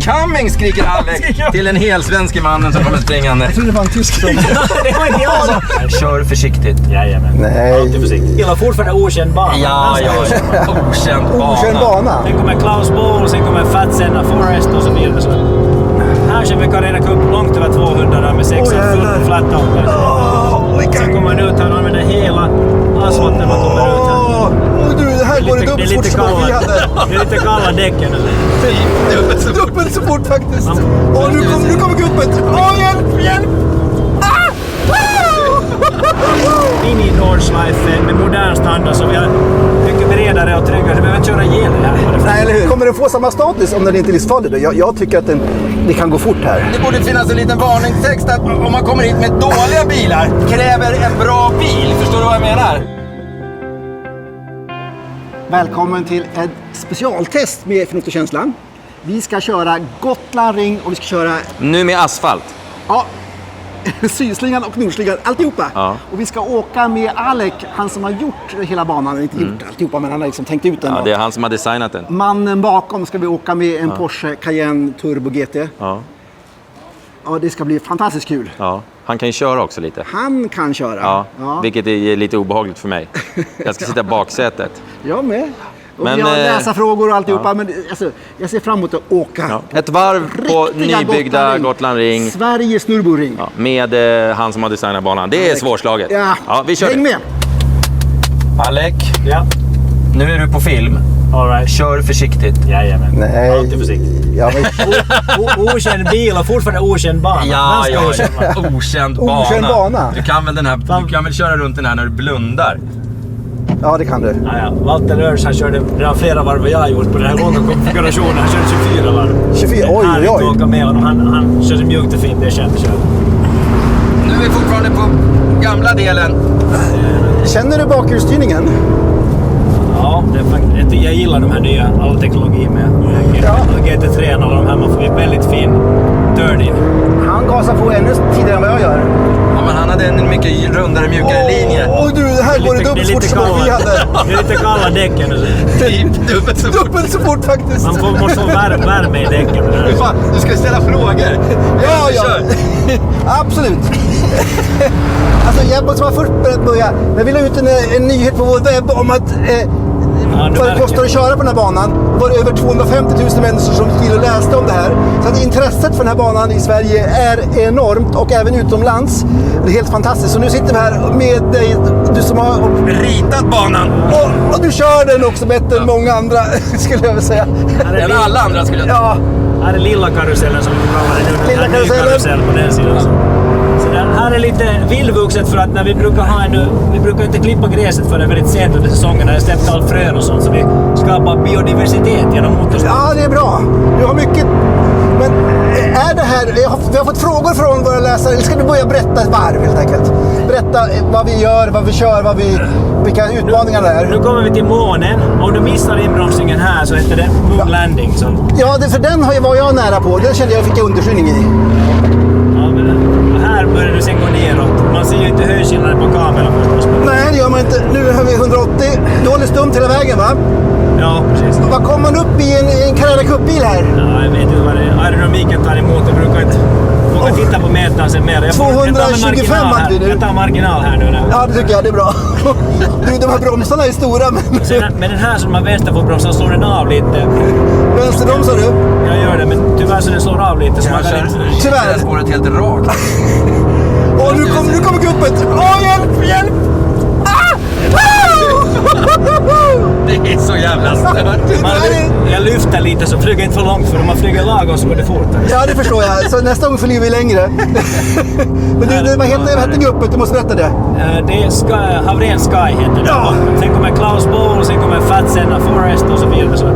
coming, skriker Alex till en hel svensk mannen som kommer springande. Jag trodde det var en tysk som... Det var inte jag som... Kör försiktigt. Jajamän. Nej. Alltid försiktigt. Gillar fortfarande okänd bana. Ja. Okänd bana. Okänd bana. Sen kommer Klaus Bohl, sen kommer Fat Senna Forest och så vidare. Så här känner vi Carrera Cup långt över 200 där med 6 full flat out. Sen kommer man ut här och använder hela asfalten man kommer ut här. Du, det här går det dubbelt så fort som vi hade. Det är lite kalla däcken. Dubbelt så fort faktiskt. Nu kommer guppet. Hjälp! Mini Nordschleife med modern standard så vi är mycket bredare och tryggare. Vi behöver inte köra gel här. Nej, eller hur? Kommer den få samma status om den inte är livsfarlig då? Jag tycker att det kan gå fort här. Det borde finnas en liten varningstext att om man kommer hit med dåliga bilar kräver en bra bil. Förstår du vad jag menar? Välkommen till ett specialtest med Förnuft och känslan. Vi ska köra Gotland Ring och vi ska köra... Nu med asfalt. Ja, Sydslingan och Nordslingan, alltihopa. Ja. Och vi ska åka med Alec, han som har gjort hela banan. Inte gjort alltihopa, men han har liksom tänkt ut den. Ja, det är han som har designat den. Mannen bakom ska vi åka med en Porsche Cayenne Turbo GT. Ja. Ja, det ska bli fantastiskt kul. Ja. Han kan ju köra också lite. Han kan köra. Ja. Vilket är lite obehagligt för mig. Jag ska sitta i baksätet. Jag med. Och Men, vi har läsarfrågor och alltihopa. Men alltså, jag ser fram emot att åka. Ja. Ett varv på Riktiga nybyggda Gotland Ring. Sveriges Nürburgring. Ja, med han som har designat banan. Det är svårslaget. Ja, vi kör. Häng med. Alec, Ja. nu är du på film. All right. Kör försiktigt. Jajamän. Nej. Alltid försiktigt. Ja, men... Okänd bil och fortfarande okänd bana. Okänd bana. Okänd bana. Du kan väl köra runt den här när du blundar. Ja, det kan du. Ja. Walter Lörs, han körde redan flera varv vad jag har gjort på den här långa konfigurationen. Han körde 24 varv. 24, oj. Han åka med honom. Han kör så mjukt och fint, det är känt att köra. Nu är vi fortfarande på gamla delen. Känner du bakhjulsstyrningen? Ja, det är faktiskt, jag gillar de här nya, all teknologi med GT3 och alla de här. Man får ju väldigt fin dirty. Han gasar på ännu tidigare än vad jag gör. Ja, men han hade en mycket rundare, mjukare linje. Du, det här går det dubbelt så fort som vi hade. Det är lite kalla däcken. Dubbelt så fort faktiskt. Man måste få värme i däcken. Du ska ställa frågor. Ja. Absolut. Alltså, jag måste vara först börjat börja. Jag vill ha ut en nyhet på vår webb om att vad det kostar att köra på den här banan. Det var över 250 000 människor som gick och läste om det här. Så att intresset för den här banan i Sverige är enormt och även utomlands. Det är helt fantastiskt. Så nu sitter vi här med dig, du som har ritat banan. Och du kör den också bättre än många andra, skulle jag vilja säga. Än alla andra skulle jag säga. Ja. Här är lilla karusellen som vi kallar det nu. Lilla karusell på den sidan. Så det här är lite vildvuxet för att när vi brukar inte klippa gräset för det väldigt sent under säsongen när det släppt all frön och sånt, så vi skapar biodiversitet genom motorsport. Ja, det är bra. Du har mycket. Men är det här, vi har fått frågor från våra läsare, eller ska du börja berätta ett varv helt enkelt? Berätta vad vi gör, vad vi kör, vilka utmaningar det är. Nu kommer vi till månen. Om du missar inbromsningen här så heter det Moon Landing. Så. Ja, för den var jag nära på. Den kände jag fick understyrning i. Ja, men här börjar det sen gå neråt. Man ser ju inte höjdskillnaden på kameran förstås. Nej, det gör man inte. Nu har vi 180. Dålig stumt hela vägen, va? Ja, precis. Vad kommer man upp i en Carrera Cup-bil här? Ja, jag vet inte vad det är. Aerodynamiken tar emot. Jag brukar inte titta på mätaren sen mer. 225 hade du. Jag tar marginal här nu. Ja, det tycker jag. Det är bra. Du, de här bromsarna är stora, men... Men den här som man vänsterfotbromsar slår den av lite. Vänsterbromsar du? Jag gör det, men tyvärr så den slår av lite. Så man kan inte... Tyvärr. Spåret helt rakt. Nu kommer guppet. Hjälp! Det är så jävla stört. Jag lyfter lite så flyger inte för långt, för om man flyger lagom så går det fort. Ja, det förstår jag. Så nästa gång flyger vi längre. Men vad heter guppet? Du måste berätta det. Det är Havren Sky heter det. Ja. Sen kommer Klaus Bohl, sen kommer Fat Senna Forest och så vidare. Så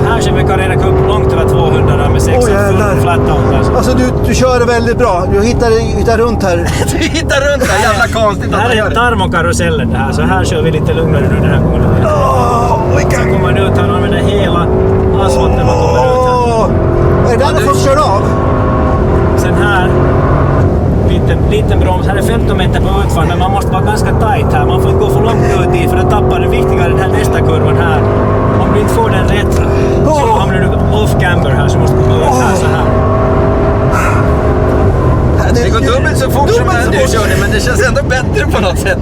här känner vi Carrera Cup långt över 200 där med 6 flat out. Alltså du kör väldigt bra. Du hittar runt här. Du hittar runt här, jävla konstigt. Det här är Tarmo-karusellen det här, så här kör vi lite lugnare nu den här gången. Sen kommer man ut här och använder hela asfalten man kommer ut här. Är det där du får köra av? Sen här, liten broms. Här är 15 meter på utfall, men man måste vara ganska tight här. Man får inte gå för långt ut i, för då tappar det viktigare den här nästa kurvan här. Om du inte får den rätt så hamnar du off-camber här så måste komma ut här så här. Det går dubbelt så fort som när du körde, men det känns ändå bättre på något sätt.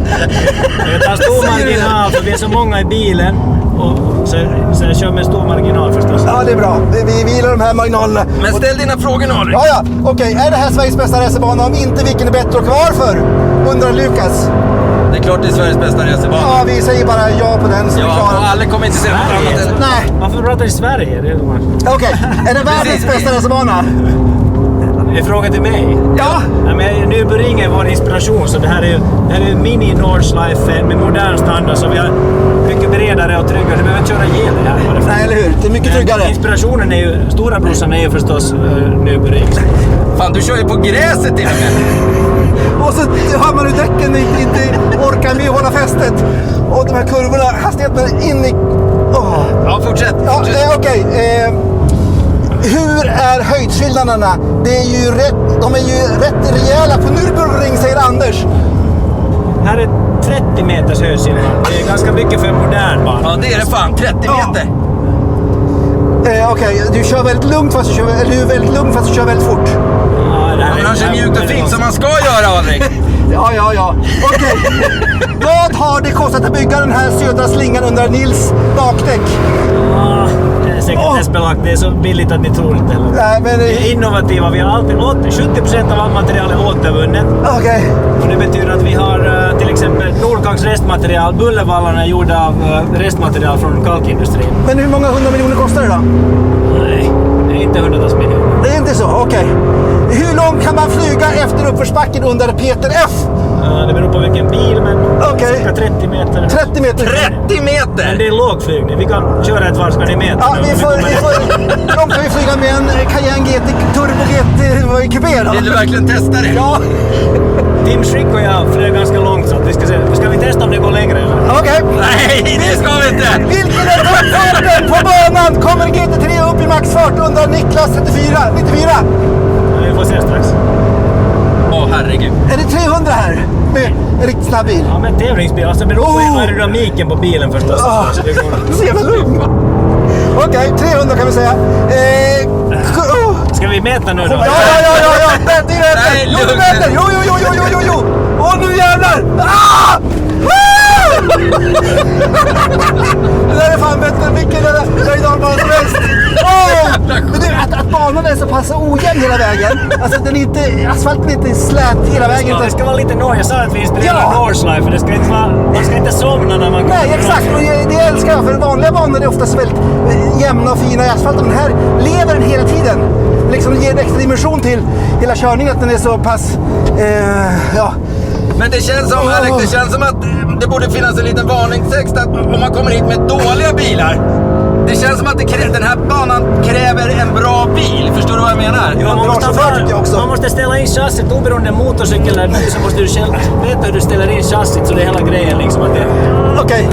Det tar stor marginal för vi är så många i bilen. Och så jag kör med stor marginal förstås. Ja, det är bra. Vi gillar de här marginalerna. Men ställ dina frågor nu, Alrik. Ja. Okej. Är det här Sveriges bästa racerbana? Om inte, vilken är bättre och varför? Undrar Lukas. Det är klart det är Sveriges bästa racerbana. Ja, vi säger bara ja på den. Så Ja, och alla kommer inte säga något annat än... Nej. Varför pratar i Sverige? Okej. Är det världens bästa racerbana? Det är fråga till mig. Ja. Men Nürburgring är vår inspiration, så det här är ju mini Nordschleife med modern standard, så vi har mycket bredare och tryggare. Vi behöver inte köra ihjäl det här. Nej, eller hur? Det är mycket tryggare. Inspirationen är ju, stora brorsan är ju förstås Nürburgring. Fan, du kör ju på gräset till och med. Och så har man ju däcken inte orkar med att hålla fästet. Och de här kurvorna, hastigheten in i... Oh. Ja, fortsätt. Ja, okej. Hur är höjdskillnaderna? De är ju rätt rejäla på Nürburgring, säger Anders. Här är 30 meters höjdskillnad. Det är ganska mycket för en modern bana. Ja, det är det fan. 30 meter. Okej, du kör väldigt lugnt fast du kör väldigt fort. Ja, det här Men han kör mjukt och fint som man ska göra, Alrik. Ja. Okej. Vad har det kostat att bygga den här södra slingan under Nils bakdäck? Ja, det är sekretessbelagt. Det är så billigt att ni tror inte heller. Nej, men... Vi är innovativa. Vi har alltid 70% av allt material är återvunnet. Okej. Och det betyder att vi har till exempel Nordkalks restmaterial. Bullervallarna är gjorda av restmaterial från kalkindustrin. Men hur många 100 miljoner kostar det då? Nej, det är inte hundratals miljoner. Det är inte så, okej. Hur långt kan man flyga efter uppförsbacken under Peter F? Det beror på vilken bil, men Okej. cirka 30 meter. 30 meter. 30 meter! Men det är lågflygning. Vi kan köra ett varv, ska ni med? Ja, de kan ju flyga med en Cayenne GT Turbo GT Coupé då. Vill du verkligen testa det? Ja, Tim Schrick och jag flög ganska långt, så att vi ska se. Ska vi testa om det går längre eller? okej. Nej, det ska vi inte! Vilken är toppfarten på banan? Kommer GT3 upp i maxfart under Niklas 94? Vi får se strax. Åh, herregud. Är det 300 här? Med en riktigt snabb bil. Ja, men tävlingsbil. Alltså det beror på aerodynamiken på bilen förstås. Så det går. Så jävla lugn. Okej, 300 kan vi säga. Ska vi mäta nu då? Ja. Det är rätt. Nej, Jo, lugn. det är Jo. Åh, nu jävlar! Ah! Det där är fan bättre än vilken höjdalbana som helst. Men du, att banan är så pass ojämn hela vägen. Alltså asfalten är inte slät hela vägen. Ja, det ska vara lite Norge. Jag sa att vi inspirerar Nordschleife, för det ska inte vara, man ska inte somna när man går. Nej, exakt. Och det älskar jag. För vanliga banor är oftast väldigt jämna och fina i asfalten. Men här lever den hela tiden. Liksom ger en extra dimension till hela körningen, att den är så pass... Men det känns som att det borde finnas en liten varningstext att om man kommer hit med dåliga bilar. Det känns som att den här banan kräver en bra bil. Förstår du vad jag menar? Ja, man måste ställa in chassit oberoende motorcykel eller bil, så måste du själv veta hur du ställer in chassit, så det är hela grejen liksom att det... Okej.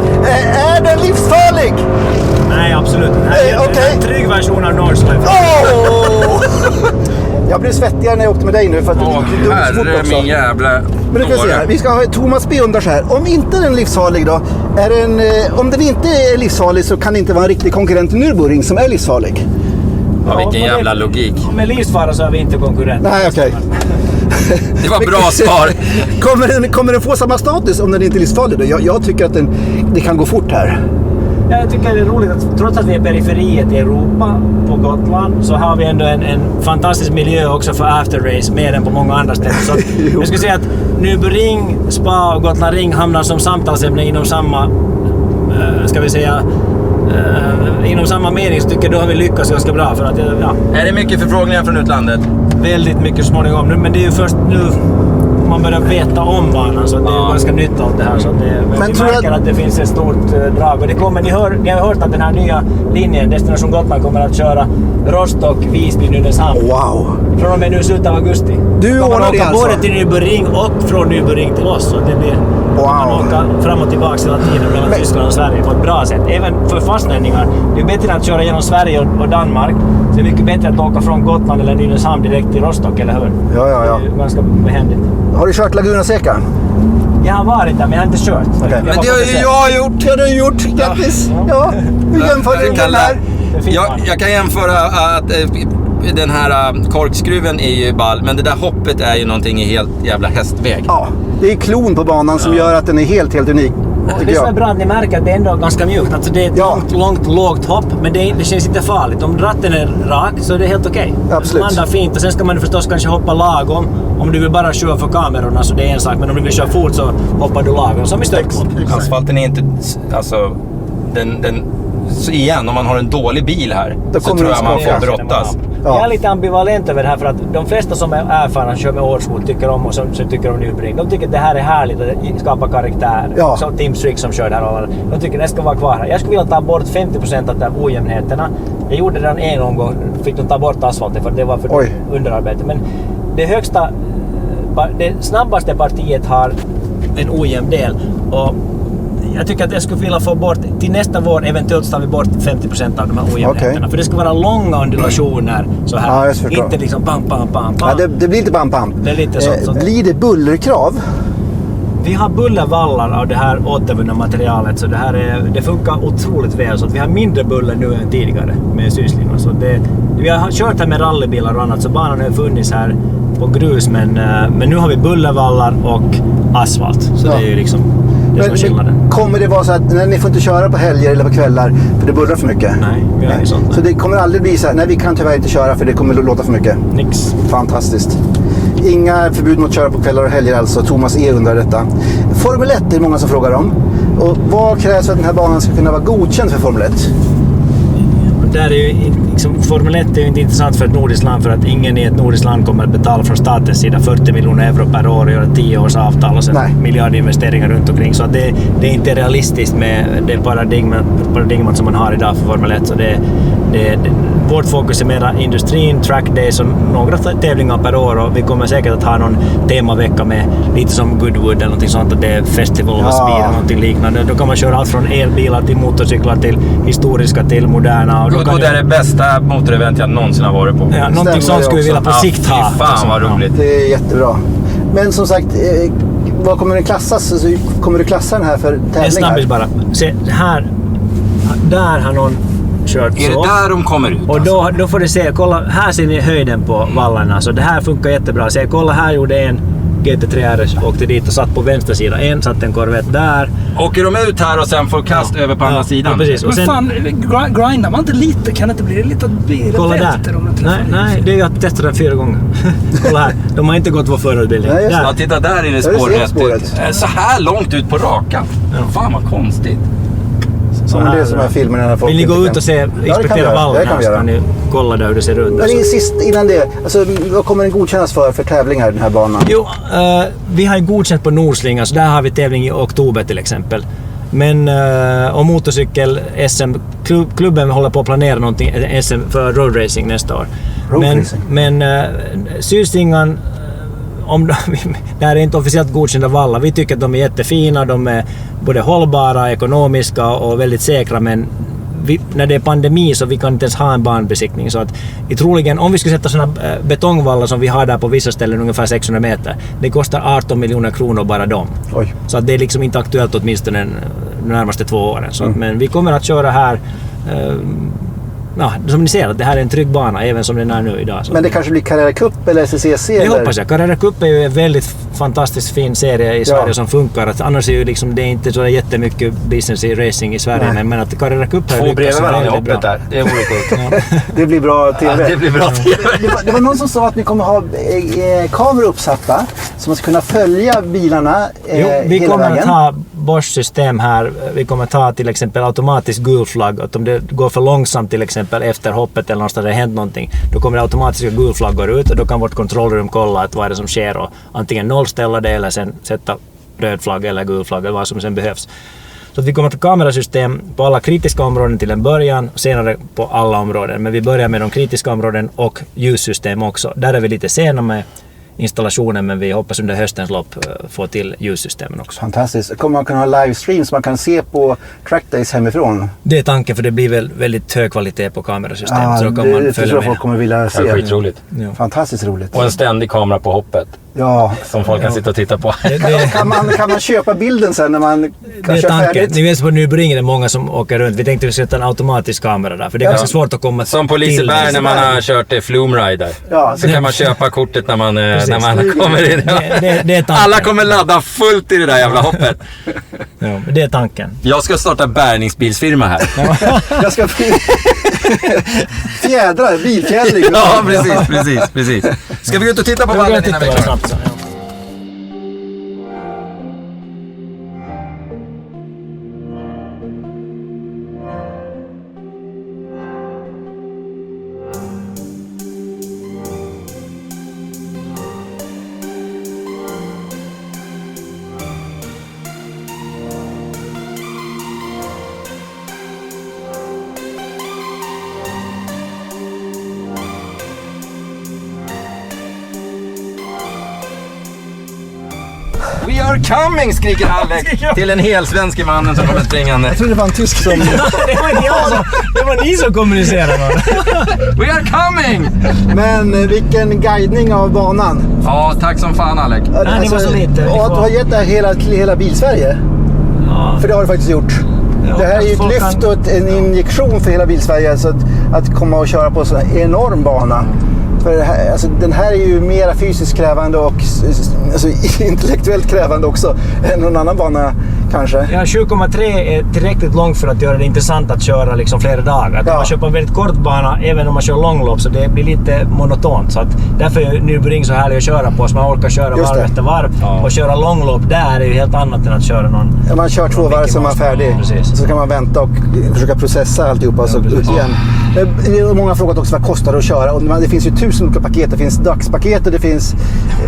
Är den livsfarlig? Nej, absolut inte. Det är en trygg version av Nordschleife. Jag blev svettigare när jag åkte med dig nu för att det gick dumt fort herre också. min jävla... Men du kan se här, vi ska ha Thomas B undrar så här. Om inte den är livsfarlig då, om den inte är livsfarlig så kan det inte vara en riktig konkurrent till Nürburgring som är livsfarlig. Ja, vilken jävla logik. Med livsfara så är vi inte konkurrent. Nej, okej. Det var bra svar. Kommer den få samma status om den inte är livsfarlig då? Jag tycker att det kan gå fort här. Jag tycker det är roligt att trots att vi är periferiet i Europa på Gotland, så har vi ändå en fantastisk miljö också för afterrace, mer än på många andra ställen. Så jag skulle säga att Nürburgring, Spa och Gotland Ring hamnar som samtalsämne inom samma, inom samma mening, så tycker jag då har vi lyckats ganska bra. För att, Är det mycket förfrågningar från utlandet? väldigt mycket småningom. Men det är ju först nu man börjar veta om banan, så det är ganska nytt allt det här. Så men vi märker att det finns ett stort drag. Och ni har hört att den här nya linjen, Destination Gotland, kommer att köra Rostock, Visby, Nynäshamn. Wow! Från och med nu slutet av augusti. Du ordnar det alltså? Både till Nürburgring och från Nürburgring till oss. Så det blir man åker fram och tillbaka hela tiden mellan Tyskland och Sverige på ett bra sätt. Även för fastlänningar. Det är bättre att köra genom Sverige och Danmark. Så det är mycket bättre att åka från Gotland eller Nynäshamn direkt till Rostock, eller hur? Ja. Det är ganska behändigt. Har du kört Laguna Seca? Jag har varit där, men jag har inte kört. Okay. Men det har ju jag gjort. Ja, det har du gjort. Grattis! Ja, vi jämför den här. Jag kan jämföra att den här korkskruven är ju ball, men det där hoppet är ju någonting i helt jävla hästväg. Ja, det är klon på banan som gör att den är helt unik. Det som är bra att ni märker att det är ändå ganska mjukt. Alltså det är ett långt, lågt hopp, men det känns inte farligt. Om ratten är rak så är det helt okej. Absolut. Landar fint och sen ska man förstås kanske hoppa lagom. Om du vill bara köra för kamerorna så det är en sak, men om du vill köra fort så hoppar du lagom som i Stockholm. Asfalten är inte, alltså, så igen, om man har en dålig bil här så tror jag man får brottas. Jag är lite ambivalent över det här för att de flesta som är erfarna kör med årskort tycker om och som tycker om Nürburgring. De tycker att det här är härligt och skapar karaktär. Ja. Som Tim Strick som kör där. De tycker att det ska vara kvar här. Jag skulle vilja ta bort 50% av de ojämnheterna. Jag gjorde det redan en omgång, fick de ta bort asfalten för det var för underarbete. Men det snabbaste partiet har en ojämn del. Och jag tycker att jag skulle vilja få bort, till nästa vår eventuellt tar vi bort 50% av de här ojämnheterna. Okay. För det ska vara långa undulationer så här. Ja, inte liksom pam. Ja, det blir inte pam. Det är lite sånt. Blir det bullerkrav? Vi har bullervallar av det här återvunna materialet så det funkar otroligt väl så att vi har mindre buller nu än tidigare med syslingor. Så vi har kört här med rallybilar och annat så banan har funnits här på grus men nu har vi bullervallar och asfalt så det är ju liksom men kommer det vara så att ni får inte köra på helger eller på kvällar för det bullrar för mycket? Nej, vi har inget sånt. Så det kommer aldrig bli så här, nej vi kan tyvärr inte köra för det kommer låta för mycket? Nix. Fantastiskt. Inga förbud mot att köra på kvällar och helger alltså. Thomas undrar detta. Formel 1 är det många som frågar om. Och vad krävs för att den här banan ska kunna vara godkänd för Formel 1? Där är ju, liksom, Formel 1 är ju inte intressant för ett nordiskt land för att ingen i ett nordiskt land kommer att betala från statens sida 40 miljoner euro per år och göra 10 års avtal och sen miljardinvesteringar runt omkring. Så att det är inte realistiskt med det paradigmat som man har idag för Formel 1. Så vårt fokus är mera industrin, track days och några tävlingar per år och vi kommer säkert att ha någon temavecka med lite som Goodwood eller någonting sånt och det är festival och speed eller någonting liknande. Då kan man köra allt från elbilar till motorcyklar till historiska till moderna. Och det är det bästa motorevent jag någonsin har varit på. Ja, någonting sånt skulle vi vilja på sikt ha. Fan vad roligt. Det är jättebra. Men som sagt, vad kommer den klassas? Alltså, kommer du klassa den här för tävlingar? En snabbis bara. Se, där har någon kört så. Är det där de kommer ut? Och då får du se, kolla, här ser ni höjden på vallarna. Så det här funkar jättebra. Se, kolla här gjorde en GT3 RS, åkte dit och satt på vänster sida. Satt en Corvette där. Åker de ut här och sen får kast över på andra sidan? Ja, precis. Och sen, men fan, grindar man inte lite? Kan det inte bli lite kolla där. Nej, det är ju att testa den 4 gånger. Kolla här, de har inte gått vår förutbildning. Ja, titta där är det spåret. Så här långt ut på raka. Ja. Fan vad konstigt. Så det är som här filmerna. Vill ni gå ut och se, inspektera vallen här så kan ni kolla där hur det ser ut. Men sist innan det, alltså, vad kommer den godkännas för tävlingar den här banan? Jo, vi har ju godkänt på Nordslinga så där har vi tävling i oktober till exempel. Men och motorcykel SM klubben håller på att planera någonting SM för road racing nästa år. Men Sydslingan det här är inte officiellt godkända vallar. Vi tycker att de är jättefina, de är både hållbara, ekonomiska och väldigt säkra, men när det är pandemi så vi kan inte ens ha en banbesiktning. Så att troligen, om vi skulle sätta sådana betongvallar som vi har där på vissa ställen ungefär 600 meter, det kostar 18 miljoner kronor bara dem. Oj. Så att det är liksom inte aktuellt åtminstone de närmaste 2 åren. Så, men vi kommer att köra här som ni ser att det här är en trygg bana även som den är nu idag. Så. Men det kanske blir Carrera Cup eller SCCC? Det hoppas jag. Carrera Cup är ju en väldigt fantastiskt fin serie i Sverige som funkar. Att annars är ju liksom, det är inte så jättemycket business i racing i Sverige. Men att Carrera Cup har lyckats väldigt hoppet där. Det är oerhört. Det blir bra TV. Ja, det blir bra TV. Det var någon som sa att ni kommer ha kameror uppsatta så man ska kunna följa bilarna vi kommer att ha Bosch-system här. Vi kommer att ha till exempel automatisk gul flagg. Att om det går för långsamt till exempel efter hoppet eller någonstans det har hänt någonting, då kommer det automatiska gulflaggor ut och då kan vårt kontrollrum kolla att vad är det som sker och antingen nollställa det eller sen sätta röd flagg eller gul flagg eller vad som sen behövs. Så att vi kommer att ha kamerasystem på alla kritiska områden till en början och senare på alla områden. Men vi börjar med de kritiska områden och ljussystem också. Där är vi lite sena med installationen, men vi hoppas under höstens lopp få till ljussystemen också. Fantastiskt. Kommer man kunna ha livestream så man kan se på trackdays hemifrån? Det är tanken, för det blir väl väldigt hög kvalitet på kamerasystemet. Så då kan man följa med. Folk kommer vilja se. Det är skitroligt. Ja. Fantastiskt roligt. Och en ständig kamera på hoppet. Ja. Som folk kan sitta och titta på. Kan man köpa bilden sen när man Det är kör tanken. färdigt? Ni vet på Nürburgring är det många som åker runt. Vi tänkte sätta en automatisk kamera där, för det är ganska svårt att komma Som på Liseberg när man har kört Flume Rider. Ja, Så kan man köpa kortet när man kommer in. Det är tanken. Alla kommer ladda fullt i det där jävla hoppet. Ja, det är tanken. Jag ska starta bärgningsbilsfirma här. Jag ska fjädrar, bilfjädring. Ja, precis. Ska vi gå ut och titta på vallen innan vi är klara? snabbt så. Ja. We are coming, skriker Alex till en helsvenske mannen som kommer springande. Jag tror det var en tysk som... det var ni som kommunicerade. We are coming! Men vilken guidning av banan. Ja, tack som fan Alex. Nej, det var så lite. Ja, du har gett det här till hela Bilsverige. Ja. För det har du faktiskt gjort. Ja, det här är ju ett folk lyft kan- och en injektion för hela Bilsverige. Så att komma och köra på en sån här enorm bana. För det här, alltså, den här är ju mer fysiskt krävande och alltså, intellektuellt krävande också än någon annan bana kanske. Ja, 7,3 är tillräckligt långt för att göra det intressant att köra liksom flera dagar. Att Ja. Om man kör på en väldigt kort bana, även om man kör långlopp, så det blir lite monotont. Så att därför är Nürburgring så härlig att köra på, så man orkar köra Just varv det. efter varv. Och köra långlopp där är ju helt annat än att köra någon... Om man kör 2 varv så är man färdig. Precis. Så kan man vänta och försöka processa alltihopa och så ut igen. Det är många frågor också, vad kostar det att köra? Och det finns ju 1000 olika paket. Det finns dagspaket och det finns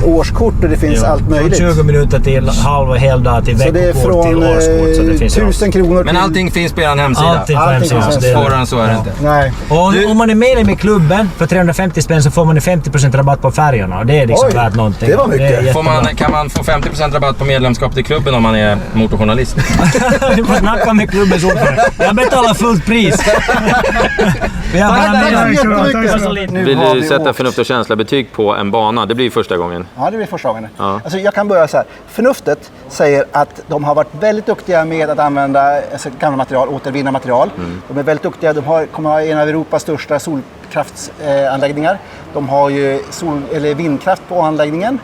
årskort och det finns allt möjligt. Från 20 minuter till halv och hel dag till Så det är veckokort till från årskort. Så det finns 1000 kronor Men till... allting finns på er hemsida. allting på allting hemsidan. finns. Så det är- Svårare än så är det inte. Nej. Och om man är medlem i klubben för 350 spänn så får man en 50% rabatt på färgerna. Och det är liksom Oj, värt någonting. det var mycket. är Kan man få 50% rabatt på medlemskap i klubben om man är motorjournalist? Du får snacka med klubbens ordförande. Jag betalar fullt pris. Vi har bara Tack så med jättemycket. så lite. Nu Vill har du vi sätta åkt. förnuft och känsla betyg på en bana? Det blir första gången. Ja, det blir första gången. Ja. Alltså, jag kan börja så här. Förnuftet säger att de har varit väldigt duktiga med att använda gamla material, återvinna material. De är väldigt duktiga. Kommer ha en av Europas största solkraftsanläggningar. De har ju vindkraft på anläggningen.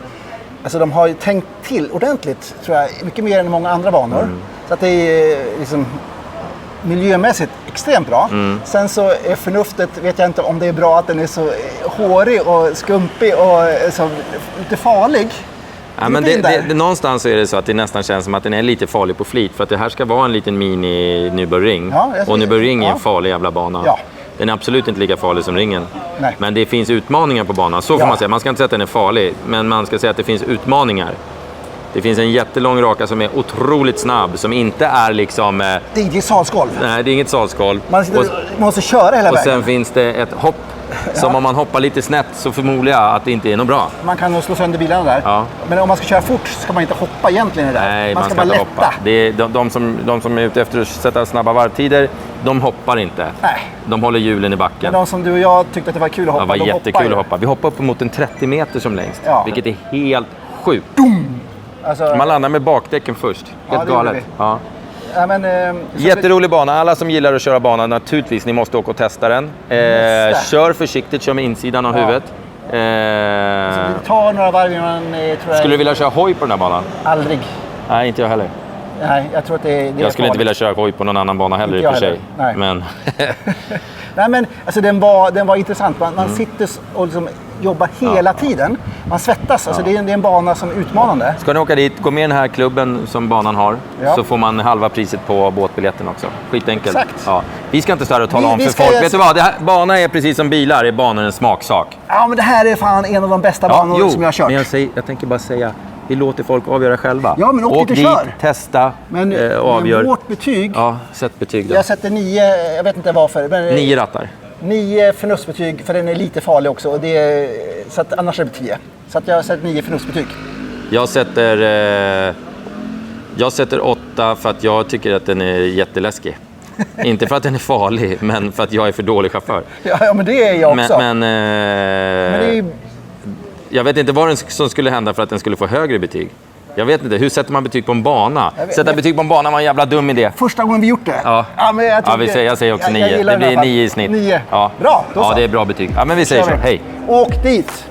Alltså de har ju tänkt till ordentligt, tror jag, mycket mer än många andra banor. Så att det är liksom miljömässigt extremt bra. Sen så är förnuftet, vet jag inte om det är bra att den är så hårig och skumpig och så lite farlig. Ja, men någonstans är det så att det nästan känns som att den är lite farlig på flit. För att det här ska vara en liten mini Nürburgring. Ja, jag Och Nürburgring är ja. en farlig jävla bana. Ja. Den är absolut inte lika farlig som ringen. Nej. Men det finns utmaningar på banan. Så får Ja. man säga. Man ska inte säga att den är farlig. Men man ska säga att det finns utmaningar. Det finns en jättelång raka som är otroligt snabb. Som inte är liksom... Det är inget salsgolv. nej, det är inget salsgolv. Man måste köra hela Och vägen. sen finns det ett hopp. Som om man hoppar lite snett så förmodar jag att det inte är något bra. Man kan nog slå sönder bilarna där. Ja. Men om man ska köra fort så ska man inte hoppa egentligen i det där. Nej, man ska bara inte lätta. hoppa. Det är de som är ute efter att sätta snabba varvtider, de hoppar inte. Nej. De håller hjulen i Men backen. de som du och jag tyckte att det var kul att hoppa, Det var de jättekul hoppar ju. att hoppa. Vi hoppade upp mot en 30 meter som längst, Ja. vilket är helt sjukt. Alltså, Man landar med bakdäcken först. Ja, Helt det gjorde galet. vi. Ja. ja, men, så Jätterolig bana. Alla som gillar att köra banan, naturligtvis, ni måste åka och testa den. Kör försiktigt, kör med insidan av huvudet. Vi tar några varv innan, tror jag. Skulle du vilja köra hoj på den här banan? Aldrig. Nej, inte jag heller. Nej, jag tror att det är Jag skulle inte farligt. vilja köra hoj på någon annan bana heller i Inte och för jag sig. heller. Nej. Men Nej, men alltså, den var intressant. Man sitter och liksom jobbar hela tiden. Man svettas. Alltså, det är en bana som är utmanande. ska ni åka dit, gå med i den här klubben som banan har, Ja. så får man halva priset på båtbiljetten också. Skitenkelt. Exakt. Ja. Vi ska inte stå och tala Vi- om vi för ska folk. göra- Vet du vad? Bana är precis som bilar, är banor en smaksak. Ja, men det här är fan en av de bästa banor som jag har kört. men jag tänker bara säga, vi låter folk avgöra själva. Ja, men åk dit och kör. testa, Men, avgör. men vårt betyg, Ja, sätt betyg då. jag sätter 9, jag vet inte varför. Men 9 rattar. 9 förnuftsbetyg, för den är lite farlig också. Och det är, så att annars är det 10. Så att jag har sett 9 förnuftsbetyg. Jag sätter 8 för att jag tycker att den är jätteläskig. Inte för att den är farlig, men för att jag är för dålig chaufför. Ja, men det är jag också. Men Men det är, Jag vet inte vad som skulle hända för att den skulle få högre betyg. Jag vet inte. Hur sätter man betyg på en bana? Sätta betyg på en bana var en jävla dum idé. Första gången vi gjort det. Ja, men jag säger också 9. Det blir 9 i snitt. 9. Ja. Bra, då så. Ja, det är bra betyg. Ja, men vi säger så. Hej. Åk dit.